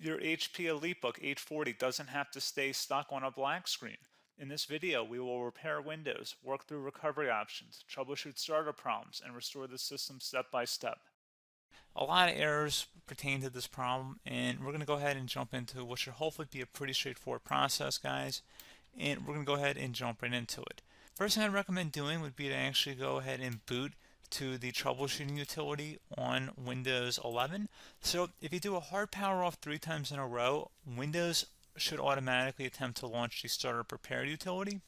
Your HP EliteBook 840 doesn't have to stay stuck on a black screen. In this video, we will repair Windows, work through recovery options, troubleshoot startup problems, and restore the system step by step. A lot of errors pertain to this problem, and we're going to go ahead and jump into what should hopefully be a pretty straightforward process, guys. And we're going to go ahead and jump right into it. First thing I'd recommend doing would be to actually go ahead and boot to the troubleshooting utility on Windows 11. So if you do a hard power off 3 times in a row, Windows should automatically attempt to launch the startup repair utility.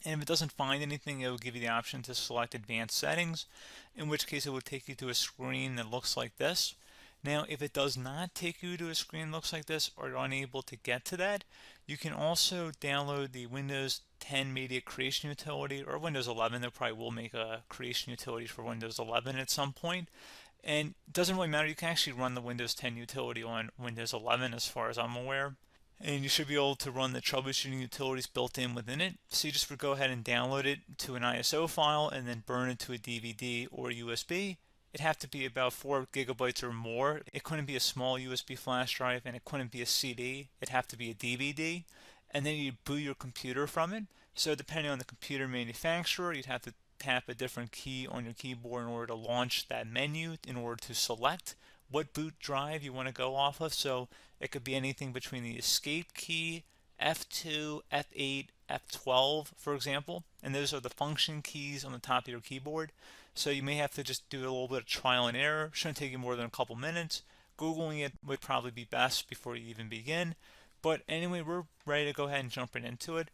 And if it doesn't find anything, it will give you the option to select advanced settings, in which case it will take you to a screen that looks like this. Now, if it does not take you to a screen that looks like this, or you're unable to get to that, you can also download the Windows 10 Media Creation Utility, or Windows 11. They probably will make a creation utility for Windows 11 at some point. And it doesn't really matter. You can actually run the Windows 10 utility on Windows 11 as far as I'm aware. And you should be able to run the troubleshooting utilities built in within it. So you just would go ahead and download it to an ISO file and then burn it to a DVD or USB. It'd have to be about 4 gigabytes or more. It couldn't be a small USB flash drive, and it couldn't be a CD. It'd have to be a DVD. And then you'd boot your computer from it. So depending on the computer manufacturer, you'd have to tap a different key on your keyboard in order to launch that menu, in order to select what boot drive you want to go off of. So it could be anything between the escape key, F2, F8, F12, for example. And those are the function keys on the top of your keyboard. So you may have to just do a little bit of trial and error. Shouldn't take you more than a couple minutes. Googling it would probably be best before you even begin. But anyway, we're ready to go ahead and jump right into it.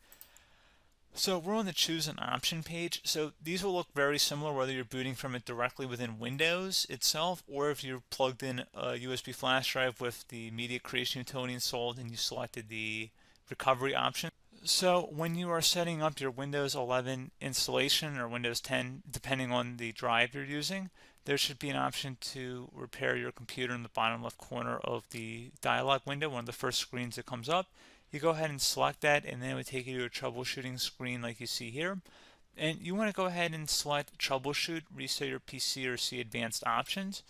So we're on the choose an option page. So these will look very similar whether you're booting from it directly within Windows itself, or if you're plugged in a USB flash drive with the media creation utility installed and you selected the recovery option. So when you are setting up your Windows 11 installation or Windows 10, depending on the drive you're using, there should be an option to repair your computer in the bottom left corner of the dialog window, one of the first screens that comes up. You go ahead and select that, and then it would take you to a troubleshooting screen like you see here. And you want to go ahead and select troubleshoot, reset your PC, or see advanced options.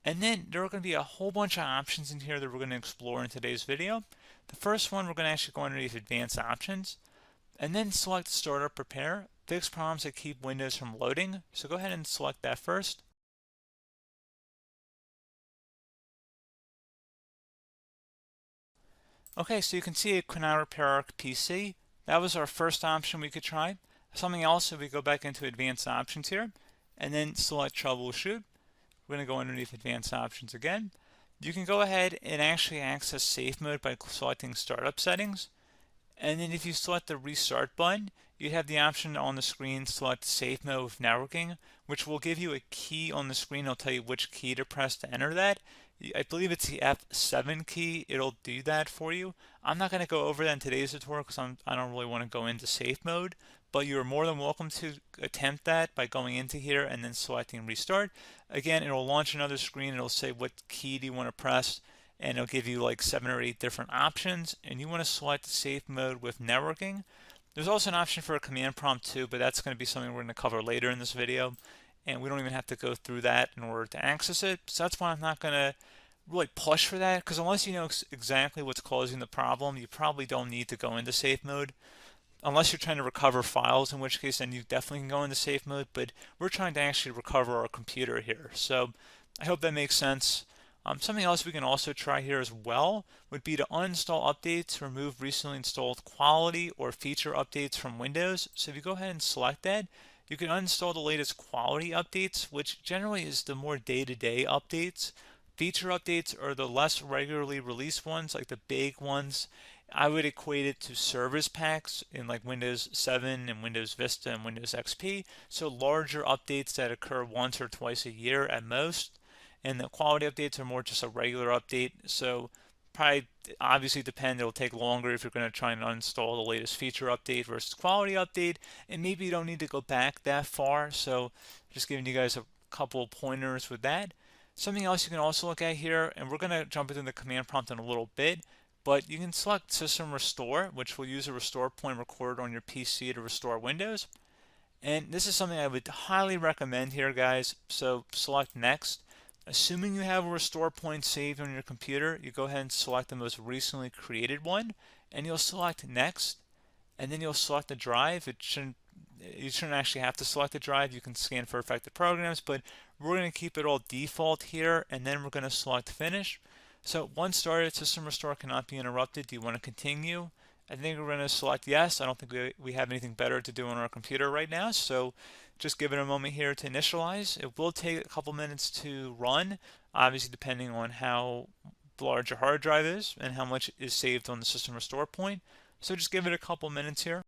And then there are going to be a whole bunch of options in here that we're going to explore in today's video. The first one, we're going to actually go underneath advanced options, and then select startup repair, fix problems that keep Windows from loading. So go ahead and select that first. Okay, so you can see it could now repair our PC. That was our first option we could try. Something else, if we go back into advanced options here, and then select troubleshoot, we're going to go underneath advanced options again. You can go ahead and actually access safe mode by selecting startup settings. And then if you select the restart button, you have the option on the screen, select safe mode with networking, which will give you a key on the screen. It'll tell you which key to press to enter that. I believe it's the F7 key. It'll do that for you. I'm not going to go over that in today's tutorial because I don't really want to go into safe mode, but you're more than welcome to attempt that by going into here and then selecting restart. Again, it'll launch another screen. It'll say what key do you want to press, and it'll give you like 7 or 8 different options, and you want to select safe mode with networking. There's also an option for a command prompt too, but that's going to be something we're going to cover later in this video, and we don't even have to go through that in order to access it. So that's why I'm not going to really push for that, because unless you know exactly what's causing the problem, you probably don't need to go into safe mode. Unless you're trying to recover files, in which case then you definitely can go into safe mode, but we're trying to actually recover our computer here. So I hope that makes sense. Something else we can also try here as well would be to uninstall updates, remove recently installed quality or feature updates from Windows. So if you go ahead and select that, you can uninstall the latest quality updates, which generally is the more day-to-day updates. Feature updates are the less regularly released ones, like the big ones. I would equate it to service packs in like Windows 7 and Windows Vista and Windows XP. So larger updates that occur once or twice a year at most. And the quality updates are more just a regular update. So probably obviously depend, it'll take longer if you're going to try and uninstall the latest feature update versus quality update. And maybe you don't need to go back that far. So just giving you guys a couple of pointers with that. Something else you can also look at here, and we're going to jump into the command prompt in a little bit, but you can select System Restore, which will use a restore point recorded on your PC to restore Windows. And this is something I would highly recommend here, guys. So select Next. Assuming you have a restore point saved on your computer, you go ahead and select the most recently created one, and you'll select next, and then you'll select the drive. You shouldn't actually have to select the drive. You can scan for affected programs, but we're going to keep it all default here, and then we're going to select finish. So once started, system restore cannot be interrupted. Do you want to continue? I think we're going to select yes. I don't think we have anything better to do on our computer right now, so just give it a moment here to initialize. It will take a couple minutes to run, obviously depending on how large your hard drive is and how much is saved on the system restore point. So just give it a couple minutes here.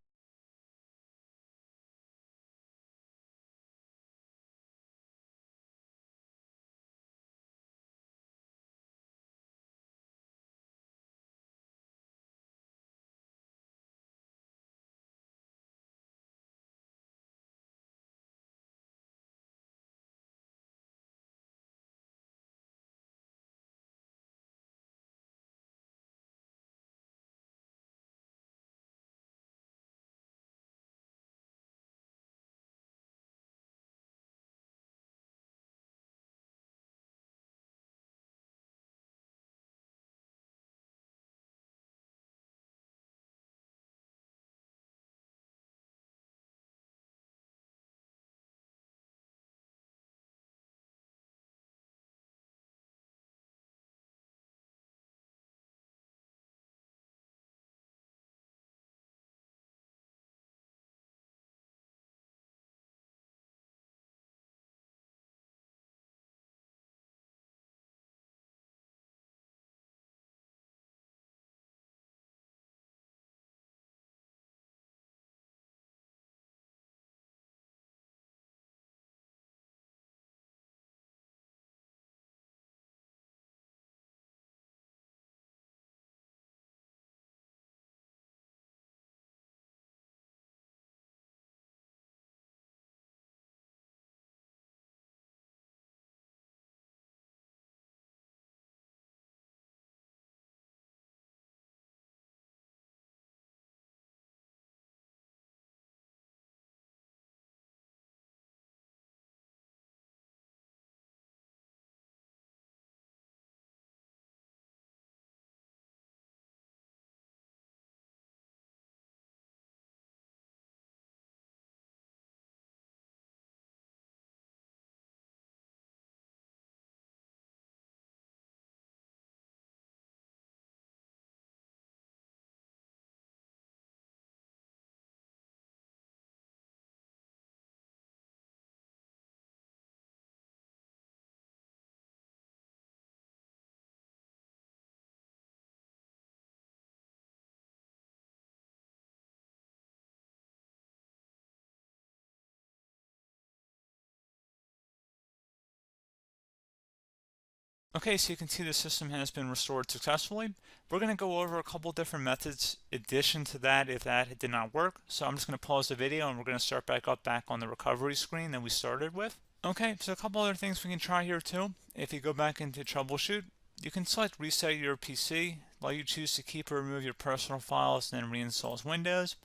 Okay, so you can see the system has been restored successfully. We're going to go over a couple different methods in addition to that if that did not work. So I'm just going to pause the video and we're going to start back on the recovery screen that we started with. Okay, so a couple other things we can try here too. If you go back into troubleshoot, you can select reset your PC while you choose to keep or remove your personal files and then reinstalls Windows.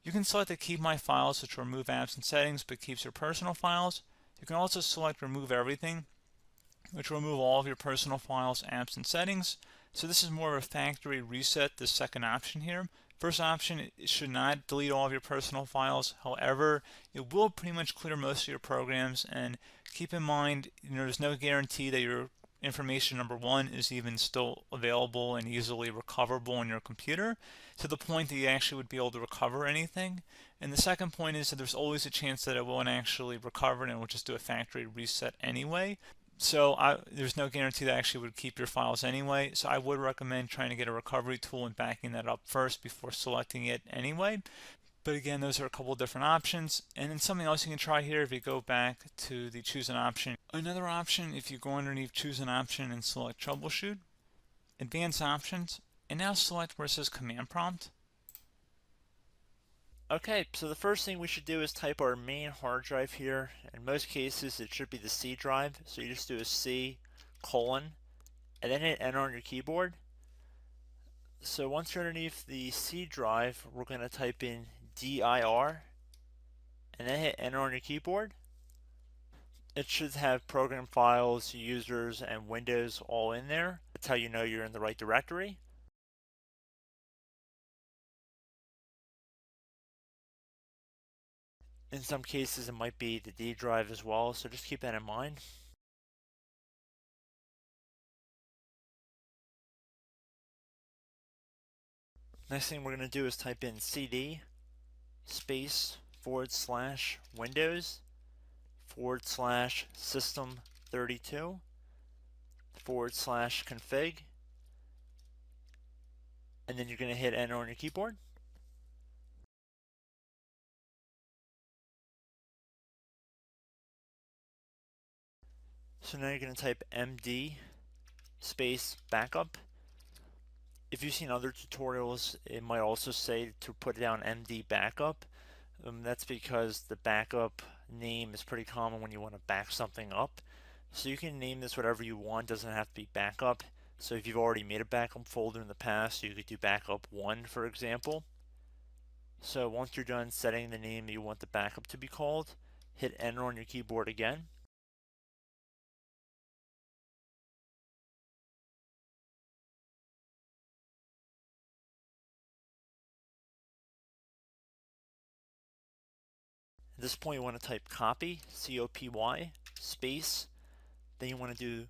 You can select to keep my files, which will remove apps and settings but keeps your personal files. You can also select remove everything, which will remove all of your personal files, apps, and settings. So this is more of a factory reset, the second option here. First option, it should not delete all of your personal files. However, it will pretty much clear most of your programs, and keep in mind, there's no guarantee that your information, number one, is even still available and easily recoverable on your computer to the point that you actually would be able to recover anything. And the second point is that there's always a chance that it won't actually recover and it will just do a factory reset anyway. So there's no guarantee that actually would keep your files anyway. So I would recommend trying to get a recovery tool and backing that up first before selecting it anyway. But again, those are a couple different options. And then something else you can try here if you go back to the choose an option. Another option, if you go underneath choose an option and select troubleshoot, advanced options, and now select where it says command prompt. Okay, so the first thing we should do is type our main hard drive here. In most cases, it should be the C drive. So you just do a C colon and then hit enter on your keyboard. So once you're underneath the C drive, we're going to type in dir and then hit enter on your keyboard. It should have program files, users, and Windows all in there. That's how you know you're in the right directory. In some cases, it might be the D drive as well, so just keep that in mind. Next thing we're going to do is type in cd space / Windows / system32 / config, and then you're going to hit enter on your keyboard. So now you're going to type md space backup. If you've seen other tutorials, it might also say to put down md backup. That's because the backup name is pretty common when you want to back something up. So you can name this whatever you want, doesn't have to be backup. So if you've already made a backup folder in the past, you could do backup 1, for example. So once you're done setting the name you want the backup to be called, hit enter on your keyboard again. At this point you want to type copy, C-O-P-Y, space, then you want to do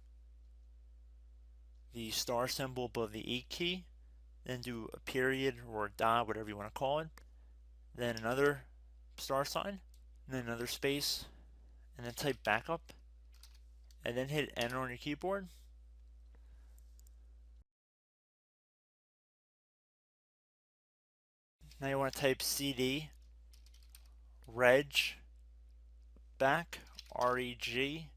the star symbol above the 8 key, then do a period or a dot, whatever you want to call it, then another star sign, and then another space, and then type backup, and then hit enter on your keyboard. Now you want to type cd reg back, REGBACK,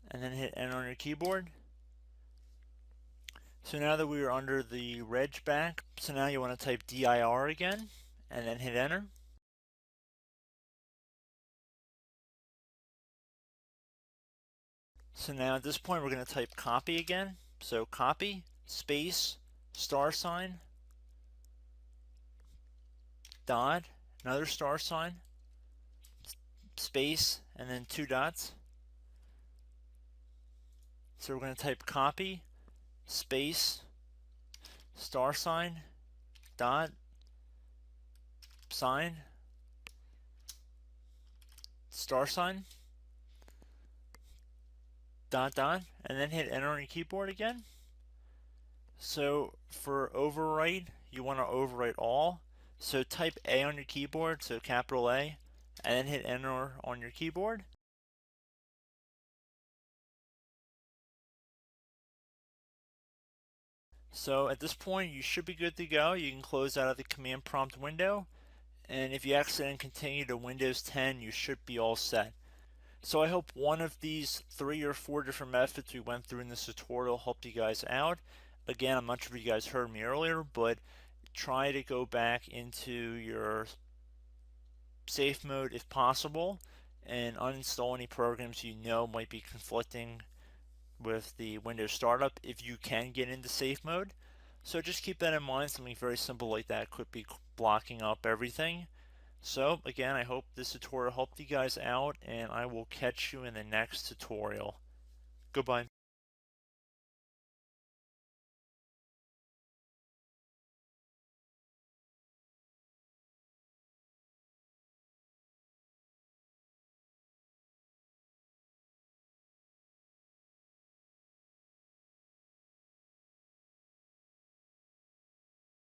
and then hit enter on your keyboard. So now that we are under the reg back, so now you want to type dir again, and then hit enter. So now at this point we're going to type copy again. So copy, space, star sign, dot, another star sign, space, and then 2 dots. So we're going to type copy, space, star sign, dot, sign, star sign, dot, dot, and then hit enter on your keyboard again. So for overwrite, you want to overwrite all. So type A on your keyboard, so capital A, and then hit enter on your keyboard. So at this point you should be good to go. You can close out of the command prompt window, and if you accidentally continue to Windows 10 you should be all set. So I hope one of these 3 or 4 different methods we went through in this tutorial helped you guys out. Again, I'm not sure if you guys heard me earlier, but try to go back into your safe mode if possible and uninstall any programs you know might be conflicting with the Windows startup if you can get into safe mode. So just keep that in mind. Something very simple like that could be blocking up everything. So again, I hope this tutorial helped you guys out, and I will catch you in the next tutorial. Goodbye.